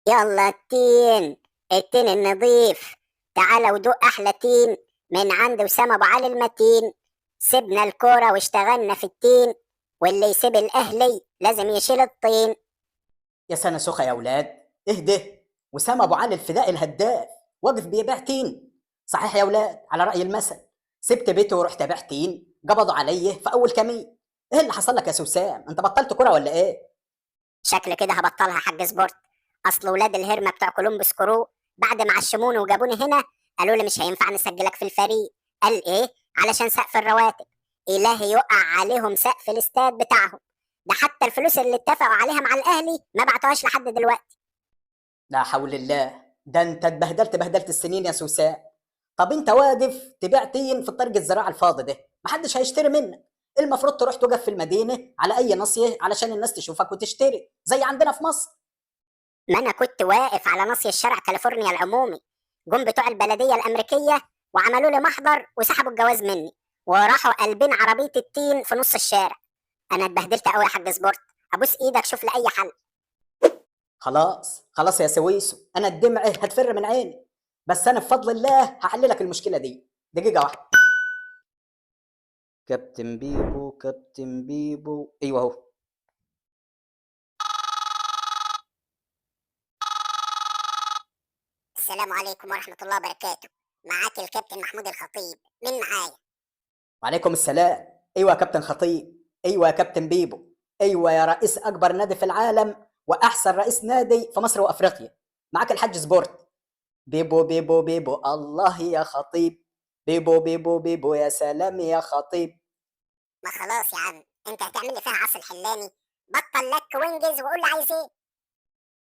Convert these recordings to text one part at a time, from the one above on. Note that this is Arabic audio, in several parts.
يلا التين، التين النظيف. تعالى ودوق احلى تين من عند وسام ابو علي المتين. سيبنا الكوره واشتغلنا في التين، واللي يسيب الاهلي لازم يشيل الطين. يا سنة سخة يا ولاد، اهدى. وسام ابو علي الفدائي الهداف واقف بيبيع تين. صحيح يا ولاد، على رأي المثل، سبت بيته ورحت ابيع تين، قبضوا عليه في اول كمين. ايه اللي حصل لك يا سوسام؟ انت بطلت كرة ولا ايه؟ شكل كده هبطلها حاج سبورت. اصل ولاد الهرمه بتوع كولومبوس كرو بعد ما عشموني وجابوني هنا قالوا لي مش هينفع نسجلك في الفريق. قال ايه؟ علشان سقف الرواتب. الهي يقع عليهم سقف الاستاد بتاعهم. ده حتى الفلوس اللي اتفقوا عليها مع الاهلي ما بعتوهاش لحد دلوقتي. لا حول الله، ده انت اتبهدلت بهدلت السنين يا سوسام. طب انت واقف تبيع تين في الطريق الزراعي الفاضي ده، محدش هيشتري منك. المفروض تروح تقف في المدينة على اي ناصية علشان الناس تشوفك وتشتري زي عندنا في مصر. ما انا كنت واقف على ناصية الشارع كاليفورنيا العمومي. جم بتوع البلديه الامريكيه وعملوا لي محضر وسحبوا الجواز مني، وراحوا قلبين عربيه التين في نص الشارع. انا اتبهدلت قوي يا حاج سبورت. ابوس ايدك شوف لي اي حل. خلاص خلاص يا سويسو، انا الدمعة هتفر من عيني. بس انا بفضل الله هحل لك المشكلة دي. دقيقة واحدة. كابتن بيبو كابتن بيبو، ايوه اهو. السلام عليكم ورحمه الله وبركاته. معاك الكابتن محمود الخطيب. مين معايا؟ وعليكم السلام. ايوه يا كابتن خطيب، ايوه يا كابتن بيبو، ايوه يا رئيس اكبر نادي في العالم واحسن رئيس نادي في مصر وافريقيا. معاك الحاج سبورت. بيبو بيبو بيبو الله يا خطيب. بيبو بيبو بيبو يا سلام يا خطيب. ما خلاص يا عم، انت هتعمل لي فيها عسل حلاني. بطل لك وانجز وقول لي عايز ايه.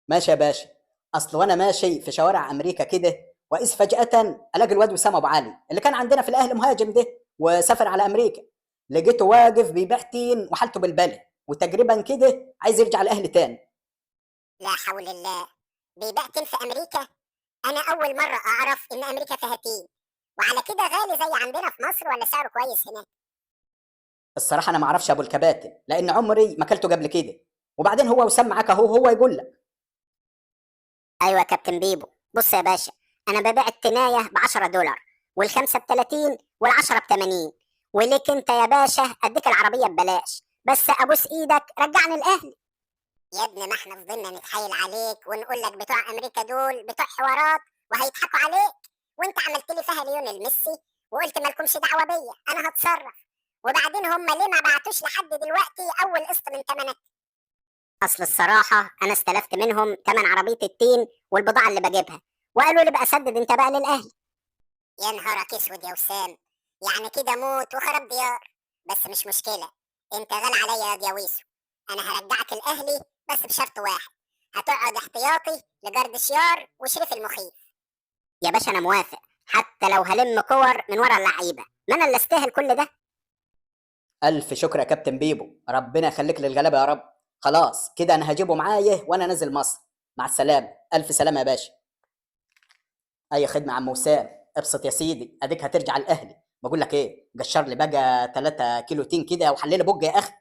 ماشي يا باشا. اصل وانا ماشي في شوارع امريكا كده، واذ فجاه الاقي الواد وسام ابو علي اللي كان عندنا في الاهلي مهاجم ده وسافر على امريكا. لقيته واقف بيبيع تين وحالته بالبلة، وتقريبا كده عايز يرجع الاهلي تاني. لا حول الله. بيبيع تين في امريكا؟ انا اول مره اعرف ان امريكا فيها تين. وعلى كده غالي زي عندنا في مصر ولا سعره كويس هناك؟ الصراحه انا ما اعرفش ابو الكباتن، لان عمري ما اكلته قبل كده. وبعدين هو وسام معاك اهو، هو يقول لك. ايوه يا كابتن بيبو. بص يا باشا، انا ببيع التنايه ب 10 دولار، والخمسه ب 30، والعشره ب 80. وليك انت يا باشا اديك العربيه ببلاش، بس ابوس ايدك رجعني الاهلي. يا ابني ما احنا فضلنا نتحايل عليك ونقول لك بتوع امريكا دول بتوع حوارات وهيضحكوا عليك. وانت عملت لي فيها ليونيل ميسي وقلت مالكمش دعوه بيا، انا هتصرف. وبعدين هم ليه ما بعتوش لحد دلوقتي اول قسط من ثمنك؟ اصل الصراحه انا استلفت منهم تمن عربيه التين والبضاعه اللي بجيبها، وقالوا لي بقى سدد انت بقى للاهلي. يا نهارك اسود يا وسام. يعني كده موت وخراب ديار. بس مش مشكله، انت غالي عليا يا دياويسو. انا هرجعك الاهلي بس بشرط واحد. هتقعد احتياطي لجرد شيار وشريف المخيف. يا باشا انا موافق، حتى لو هلم كور من ورا اللعيبه، ما انا اللي استاهل كل ده. الف شكر يا كابتن بيبو، ربنا يخليك للغلابه يا رب. خلاص كده انا هجيبه معايا وانا نازل مصر. مع السلامه، الف سلامه يا باشا. اي خدمه يا عم وسام. ابسط يا سيدي، اديك هترجع الاهلي. بقول لك ايه، قشر لي بقى 3 كيلو تين كده وحلي لي بوج يا اخي.